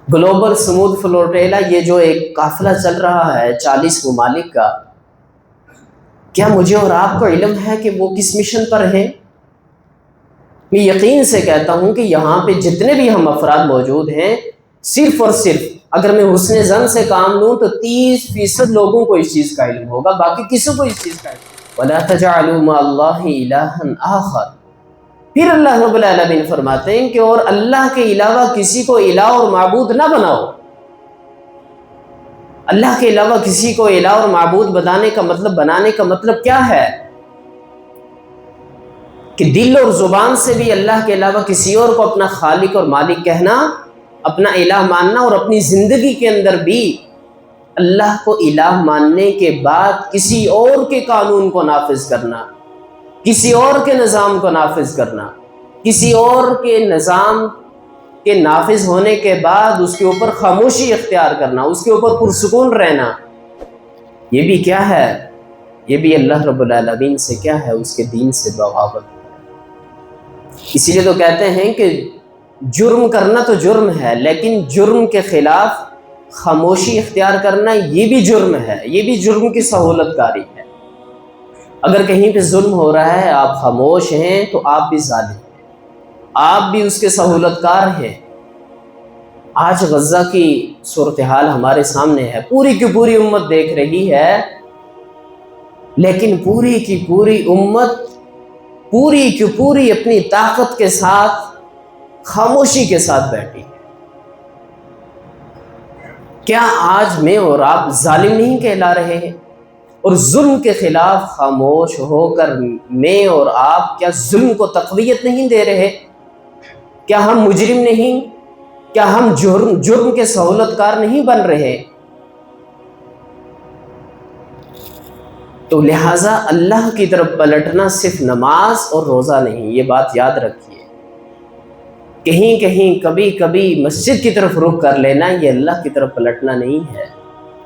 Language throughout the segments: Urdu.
گلوبل سمود فلوٹیلا، یہ جو ایک قافلہ چل رہا ہے 40 ممالک کا، کیا مجھے اور آپ کو علم ہے کہ وہ کس مشن پر ہیں؟ میں یقین سے کہتا ہوں کہ یہاں پہ جتنے بھی ہم افراد موجود ہیں، صرف اور صرف اگر میں حسن ظن سے کام لوں تو 30% لوگوں کو اس چیز کا علم ہوگا، باقی کسی کو اس چیز کا علم نہیں۔ وَلَا تَجْعَلُوا مَعَ اللَّهِ إِلَٰهًا آخَرَ۔ پھر اللہ رب العالمین فرماتے ہیں کہ اور اللہ کے علاوہ کسی کو الہ اور معبود نہ بناؤ۔ اللہ کے علاوہ کسی کو الہ اور معبود بنانے کا مطلب کیا ہے؟ کہ دل اور زبان سے بھی اللہ کے علاوہ کسی اور کو اپنا خالق اور مالک کہنا، اپنا الہ ماننا، اور اپنی زندگی کے اندر بھی اللہ کو الہ ماننے کے بعد کسی اور کے قانون کو نافذ کرنا، کسی اور کے نظام کو نافذ کرنا، کسی اور کے نظام کے نافذ ہونے کے بعد اس کے اوپر خاموشی اختیار کرنا، اس کے اوپر پرسکون رہنا، یہ بھی کیا ہے؟ یہ بھی اللہ رب العالمین سے کیا ہے؟ اس کے دین سے بغاوت ہے۔ اسی لیے تو کہتے ہیں کہ جرم کرنا تو جرم ہے، لیکن جرم کے خلاف خاموشی اختیار کرنا یہ بھی جرم ہے، یہ بھی جرم کی سہولت کاری ہے۔ اگر کہیں پہ ظلم ہو رہا ہے، آپ خاموش ہیں تو آپ بھی ظالم ہیں، آپ بھی اس کے سہولت کار ہیں۔ آج غزہ کی صورتحال ہمارے سامنے ہے، پوری کی پوری امت دیکھ رہی ہے، لیکن پوری کی پوری امت پوری کی پوری اپنی طاقت کے ساتھ خاموشی کے ساتھ بیٹھی ہے۔ کیا آج میں اور آپ ظالم نہیں کہلا رہے ہیں؟ اور ظلم کے خلاف خاموش ہو کر میں اور آپ کیا ظلم کو تقویت نہیں دے رہے؟ کیا ہم مجرم نہیں؟ کیا ہم جرم کے سہولت کار نہیں بن رہے؟ تو لہٰذا اللہ کی طرف پلٹنا صرف نماز اور روزہ نہیں، یہ بات یاد رکھیے۔ کہیں کہیں کبھی کبھی مسجد کی طرف رخ کر لینا یہ اللہ کی طرف پلٹنا نہیں ہے،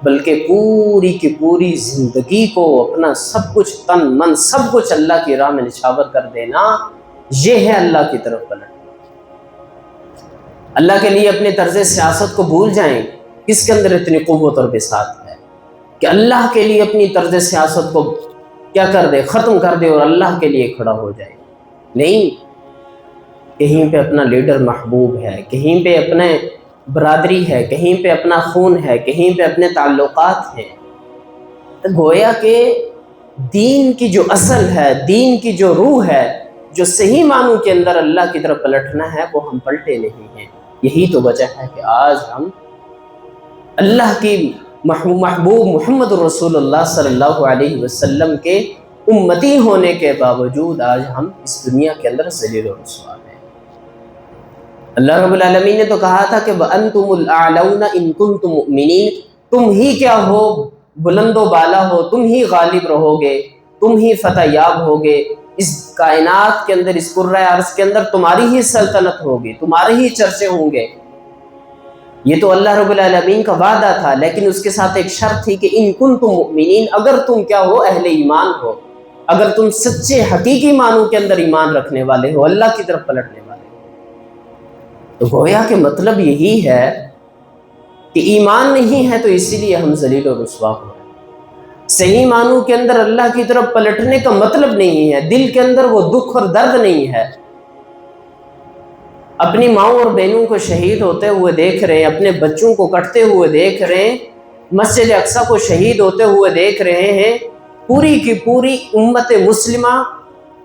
بلکہ پوری کی پوری زندگی کو اپنا سب کچھ، تن من سب کچھ اللہ کی راہ میں نچھاور کر دینا، یہ ہے اللہ کی طرف پلٹنا۔ اللہ کے لیے اپنے طرز سیاست کو بھول جائیں، کس کے اندر اتنی قوت اور بساط ہے کہ اللہ کے لیے اپنی طرز سیاست کو کیا کر دے، ختم کر دے اور اللہ کے لیے کھڑا ہو جائے؟ نہیں، کہیں پہ اپنا لیڈر محبوب ہے، کہیں پہ اپنے برادری ہے، کہیں پہ اپنا خون ہے، کہیں پہ اپنے تعلقات ہیں۔ تو گویا کہ دین کی جو اصل ہے، دین کی جو روح ہے، جو صحیح معنوں کے اندر اللہ کی طرف پلٹنا ہے، وہ ہم پلٹے نہیں ہیں۔ یہی تو وجہ ہے کہ آج ہم اللہ کی محبوب محمد رسول اللہ صلی اللہ علیہ وسلم کے امتی ہونے کے باوجود آج ہم اس دنیا کے اندر ذلیل و رسوا ہیں۔ اللہ رب العالمین نے تو کہا تھا کہ وَأَنْتُمُ الْأَعْلَوْنَ إِن كُنتُم مُؤْمِنِينَ، تم ہی کیا ہو، بلند و بالا ہو، تم ہی غالب رہو گے، تم ہی فتح یاب ہوگے، اس کائنات کے اندر، اس کرۂ ارض کے اندر تمہاری ہی سلطنت ہوگی، تمہارے ہی چرچے ہوں گے۔ یہ تو اللہ رب العالمین کا وعدہ تھا، لیکن اس کے ساتھ ایک شرط تھی کہ ان کنتم مؤمنین، اگر تم کیا ہو، اہل ایمان ہو، اگر تم سچے حقیقی معنوں کے اندر ایمان رکھنے والے ہو، اللہ کی طرف پلٹنے والے ہو۔ تو گویا کہ مطلب یہی ہے کہ ایمان نہیں ہے تو اسی لیے ہم ذلیل و رسوا ہو رہے ہیں۔ صحیح معنوں کے اندر اللہ کی طرف پلٹنے کا مطلب نہیں ہے، دل کے اندر وہ دکھ اور درد نہیں ہے۔ اپنی ماؤں اور بہنوں کو شہید ہوتے ہوئے دیکھ رہے ہیں، اپنے بچوں کو کٹتے ہوئے دیکھ رہے ہیں، مسجد اقصیٰ کو شہید ہوتے ہوئے دیکھ رہے ہیں، پوری کی پوری امت مسلمہ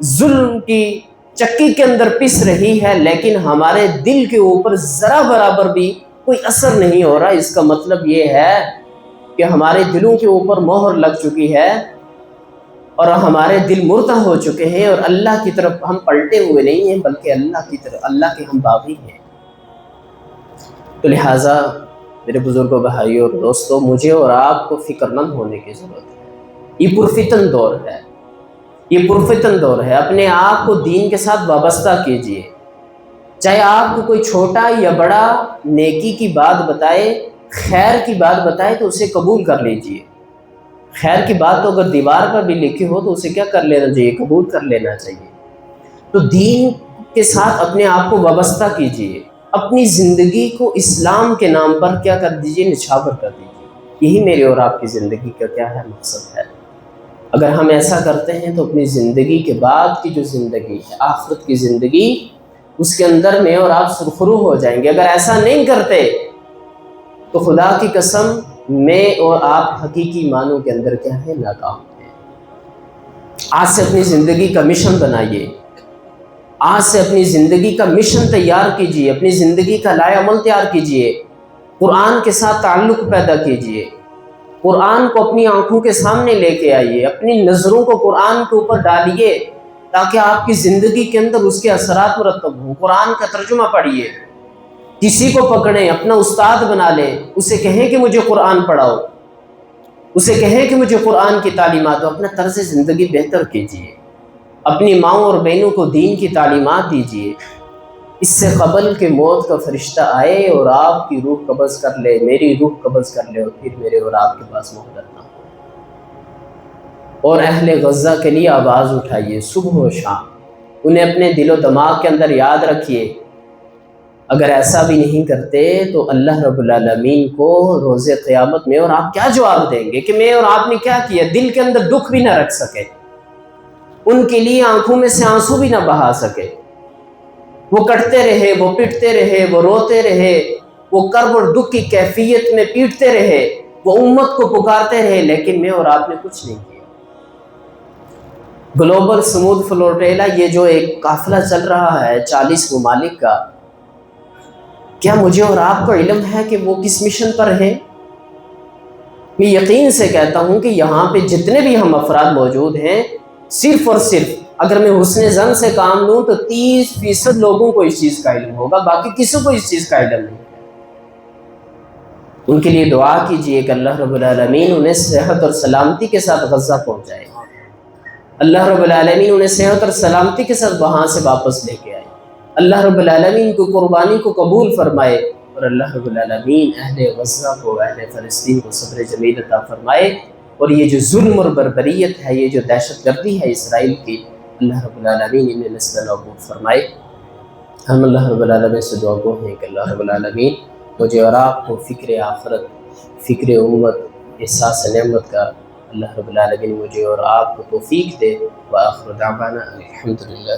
ظلم کی چکی کے اندر پس رہی ہے، لیکن ہمارے دل کے اوپر ذرا برابر بھی کوئی اثر نہیں ہو رہا۔ اس کا مطلب یہ ہے کہ ہمارے دلوں کے اوپر مہر لگ چکی ہے اور ہمارے دل مردہ ہو چکے ہیں، اور اللہ کی طرف ہم پلٹے ہوئے نہیں ہیں، بلکہ اللہ کی طرف، اللہ کے ہم باغی ہیں۔ تو لہٰذا میرے بزرگوں، بھائیوں اور دوستوں، مجھے اور آپ کو فکر مند ہونے کی ضرورت ہے۔ یہ پرفتن دور ہے، یہ پرفتن دور ہے۔ اپنے آپ کو دین کے ساتھ وابستہ کیجئے، چاہے آپ کو کوئی چھوٹا یا بڑا نیکی کی بات بتائے، خیر کی بات بتائے تو اسے قبول کر لیجئے۔ خیر کی بات تو اگر دیوار پر بھی لکھی ہو تو اسے کیا کر لینا چاہیے؟ قبول کر لینا چاہیے۔ تو دین کے ساتھ اپنے آپ کو وابستہ کیجئے، اپنی زندگی کو اسلام کے نام پر کیا کر دیجئے، نچھاور کر دیجئے۔ یہی میرے اور آپ کی زندگی کا کیا ہے، مقصد ہے۔ اگر ہم ایسا کرتے ہیں تو اپنی زندگی کے بعد کی جو زندگی ہے، آخرت کی زندگی، اس کے اندر میں اور آپ سرخرو ہو جائیں گے۔ اگر ایسا نہیں کرتے تو خدا کی قسم میں اور آپ حقیقی معنوں کے اندر کیا ہے، ناکام ہیں۔ آج سے اپنی زندگی کا مشن بنائیے، آج سے اپنی زندگی کا مشن تیار کیجئے، اپنی زندگی کا لائحہ عمل تیار کیجئے، قرآن کے ساتھ تعلق پیدا کیجئے، قرآن کو اپنی آنکھوں کے سامنے لے کے آئیے، اپنی نظروں کو قرآن کے اوپر ڈالیے تاکہ آپ کی زندگی کے اندر اس کے اثرات مرتب ہوں۔ قرآن کا ترجمہ پڑھیے، کسی کو پکڑیں، اپنا استاد بنا لیں، اسے کہیں کہ مجھے قرآن پڑھاؤ، اسے کہیں کہ مجھے قرآن کی تعلیمات دو، اپنا طرز زندگی بہتر کیجئے، اپنی ماؤں اور بہنوں کو دین کی تعلیمات دیجئے، اس سے قبل کہ موت کا فرشتہ آئے اور آپ کی روح قبض کر لے، میری روح قبض کر لے، اور پھر میرے اور آپ کے پاس مہلت نہ ہو۔ اور اہل غزہ کے لیے آواز اٹھائیے صبح و شام، انہیں اپنے دل و دماغ کے اندر یاد رکھیے۔ اگر ایسا بھی نہیں کرتے تو اللہ رب العالمین کو روز قیامت میں اور آپ کیا جواب دیں گے کہ میں اور آپ نے کیا کیا؟ دل کے اندر دکھ بھی نہ رکھ سکے، ان کے لیے آنکھوں میں سے آنسو بھی نہ بہا سکے، وہ کٹتے رہے، وہ پٹتے رہے، وہ روتے رہے، وہ کرب اور دکھ کی کیفیت میں پیٹتے رہے، وہ امت کو پکارتے رہے، لیکن میں اور آپ نے کچھ نہیں کیا۔ گلوبل سمودھ فلوٹیلا، یہ جو ایک قافلہ چل رہا ہے 40 ممالک کا، کیا مجھے اور آپ کو علم ہے کہ وہ کس مشن پر ہیں؟ میں یقین سے کہتا ہوں کہ یہاں پہ جتنے بھی ہم افراد موجود ہیں، صرف اور صرف اگر میں حسن ظن سے کام لوں تو 30% لوگوں کو اس چیز کا علم ہوگا، باقی کسی کو اس چیز کا علم نہیں ہے۔ ان کے لیے دعا کیجئے کہ اللہ رب العالمین انہیں صحت اور سلامتی کے ساتھ غزہ پہنچائے، اللہ رب العالمین انہیں صحت اور سلامتی کے ساتھ وہاں سے واپس لے کے آئے، اللہ رب العالمین کو قربانی کو قبول فرمائے، اور اللہ رب العالمین اہل غزہ کو، اہل فلسطین کو صبر جمیل عطا فرمائے، اور یہ جو ظلم اور بربریت ہے، یہ جو دہشت گردی ہے اسرائیل کی، اللہ رب العالمین انہیں نسل نابود فرمائے۔ ہم اللہ رب العالمین سے دعا گو ہیں کہ اللہ رب العالمین مجھے اور آپ کو فکر آخرت، فکر امت، احساس نعمت کا اللہ رب العالمین مجھے اور آپ کو توفیق دے۔ وآخر دعوانا الحمدللہ۔